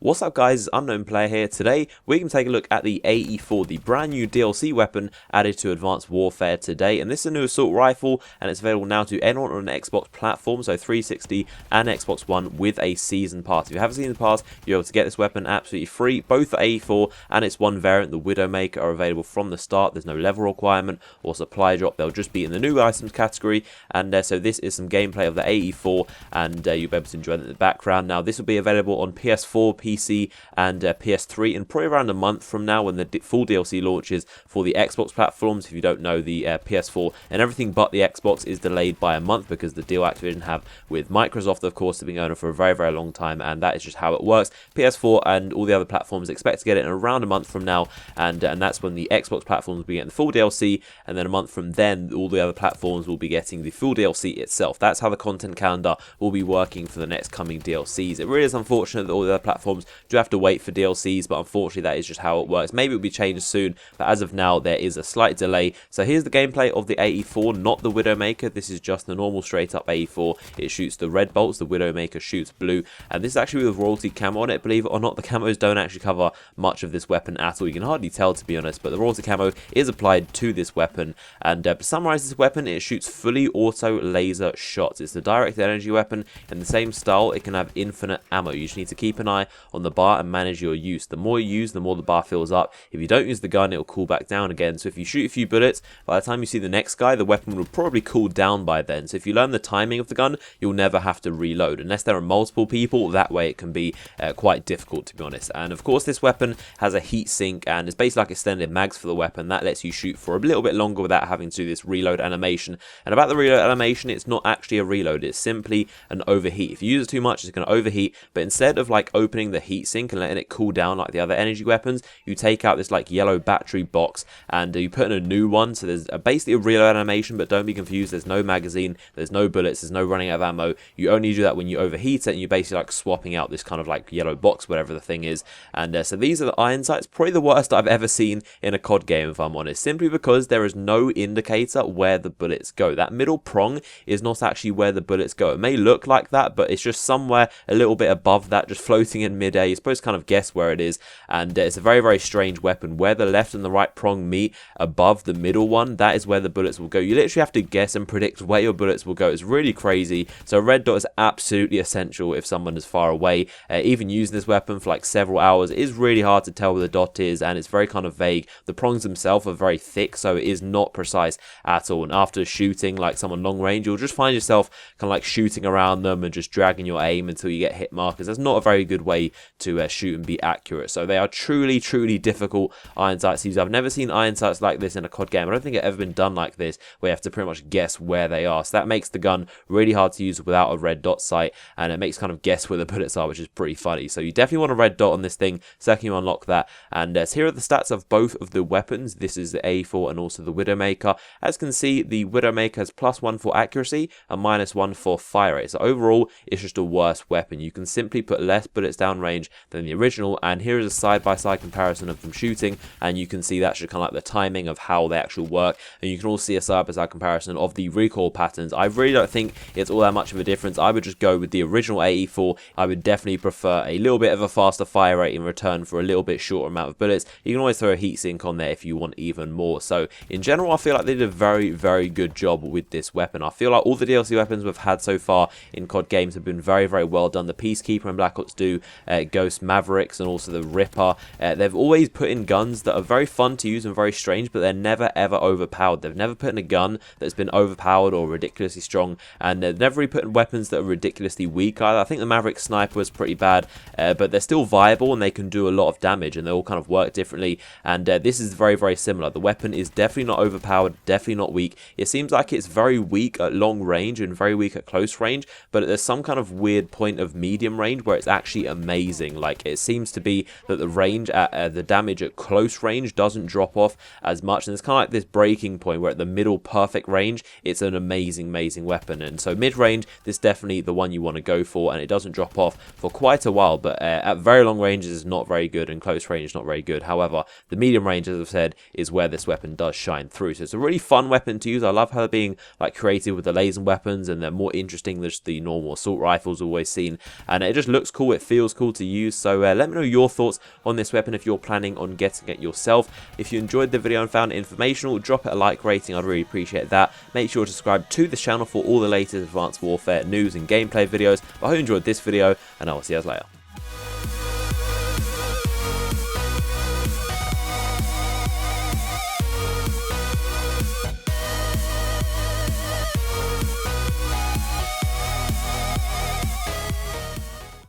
What's up guys, it's Unknown Player here. Today we can take a look at the AE4, the brand new DLC weapon added to Advanced Warfare today, and this is a new assault rifle and it's available now to anyone on an Xbox platform, so 360 and Xbox One with a season pass. If you have a season pass, you're able to get this weapon absolutely free. Both the AE4 and its one variant, the Widowmaker, are available from the start. There's no level requirement or supply drop, they'll just be in the new items category, and so this is some gameplay of the AE4 and you'll be able to enjoy it in the background. Now this will be available on PS4, PC and PS3 in probably around a month from now when the full DLC launches for the Xbox platforms. If you don't know, the PS4 and everything but the Xbox is delayed by a month because the deal Activision have with Microsoft, of course, have been going on for a very, very long time, and that is just how it works. PS4 and all the other platforms expect to get it in around a month from now, and that's when the Xbox platforms will be getting the full DLC, and then a month from then all the other platforms will be getting the full DLC itself. That's how the content calendar will be working for the next coming DLCs. It really is unfortunate that all the other platforms do have to wait for DLCs, but unfortunately that is just how it works. Maybe it will be changed soon, but as of now there is a slight delay. So here's the gameplay of the AE4, not the Widowmaker. This is just the normal straight up AE4. It shoots the red bolts, the Widowmaker shoots blue, and this is actually with royalty camo on it. Believe it or not, the camos don't actually cover much of this weapon at all. You can hardly tell, to be honest, but the royalty camo is applied to this weapon. And to summarize this weapon, it shoots fully auto laser shots. It's the direct energy weapon. In the same style, it can have infinite ammo. You just need to keep an eye on the bar and manage your use. The more you use, the more the bar fills up. If you don't use the gun, it will cool back down again. So if you shoot a few bullets, by the time you see the next guy, the weapon will probably cool down by then. So if you learn the timing of the gun, you'll never have to reload. Unless there are multiple people, that way it can be quite difficult, to be honest. And of course, this weapon has a heat sink and it's basically like extended mags for the weapon. That lets you shoot for a little bit longer without having to do this reload animation. And about the reload animation, it's not actually a reload, it's simply an overheat. If you use it too much, it's going to overheat, but instead of like opening the heat sink and letting it cool down like the other energy weapons, you take out this like yellow battery box and you put in a new one. So there's basically a reload animation, but don't be confused, there's no magazine, there's no bullets, there's no running out of ammo. You only do that when you overheat it, and you're basically like swapping out this kind of like yellow box, whatever the thing is. And so these are the iron sights, probably the worst I've ever seen in a COD game, if I'm honest, simply because there is no indicator where the bullets go. That middle prong is not actually where the bullets go. It may look like that, but it's just somewhere a little bit above that, just floating in midair. You're supposed to kind of guess where it is, and it's a very, very strange weapon. Where the left and the right prong meet above the middle one, that is where the bullets will go. You literally have to guess and predict where your bullets will go. It's really crazy. So a red dot is absolutely essential if someone is far away. Even using this weapon for like several hours, it is really hard to tell where the dot is, and it's very kind of vague. The prongs themselves are very thick, so it is not precise at all. And after shooting like someone long range, you'll just find yourself kind of like shooting around them and just dragging your aim until you get hit markers. That's not a very good way to shoot and be accurate. So they are truly, truly difficult iron sights to use. I've never seen iron sights like this in a COD game. I don't think it's ever been done like this, where you have to pretty much guess where they are. So that makes the gun really hard to use without a red dot sight, and it makes kind of guess where the bullets are, which is pretty funny. So you definitely want a red dot on this thing. Second, you unlock that. And so here are the stats of both of the weapons. This is the AE4 and also the Widowmaker. As you can see, the Widowmaker has +1 for accuracy and -1 for fire rate. So overall, it's just a worse weapon. You can simply put less bullets down range than the original, and here is a side-by-side comparison of them shooting, and you can see that's just kind of like the timing of how they actually work, and you can also see a side-by-side comparison of the recoil patterns. I really don't think it's all that much of a difference. I would just go with the original AE4. I would definitely prefer a little bit of a faster fire rate in return for a little bit shorter amount of bullets. You can always throw a heatsink on there if you want even more. So in general, I feel like they did a very, very good job with this weapon. I feel like all the DLC weapons we've had so far in COD games have been very, very well done. The Peacekeeper and Black Ops 2, Ghost Mavericks, and also the Ripper. They've always put in guns that are very fun to use and very strange, but they're never ever overpowered. They've never put in a gun that's been overpowered or ridiculously strong, and they've never really put in weapons that are ridiculously weak either. I think the Maverick Sniper was pretty bad, but they're still viable and they can do a lot of damage, and they all kind of work differently. And this is very, very similar. The weapon is definitely not overpowered, definitely not weak. It seems like it's very weak at long range and very weak at close range, but there's some kind of weird point of medium range where it's actually amazing. Like, it seems to be that the range at the damage at close range doesn't drop off as much, and it's kind of like this breaking point where at the middle perfect range, it's an amazing, amazing weapon. And so mid range, this is definitely the one you want to go for, and it doesn't drop off for quite a while, but at very long ranges is not very good, and close range is not very good. However, the medium range, as I've said, is where this weapon does shine through. So it's a really fun weapon to use. I love how they're being like creative with the laser weapons, and they're more interesting than just the normal assault rifles we've always seen, and it just looks cool, it feels cool versatile to use. So let me know your thoughts on this weapon if you're planning on getting it yourself. If you enjoyed the video and found it informational, drop it a like rating, I'd really appreciate that. Make sure to subscribe to this channel for all the latest Advanced Warfare news and gameplay videos. I hope you enjoyed this video, and I will see you guys later.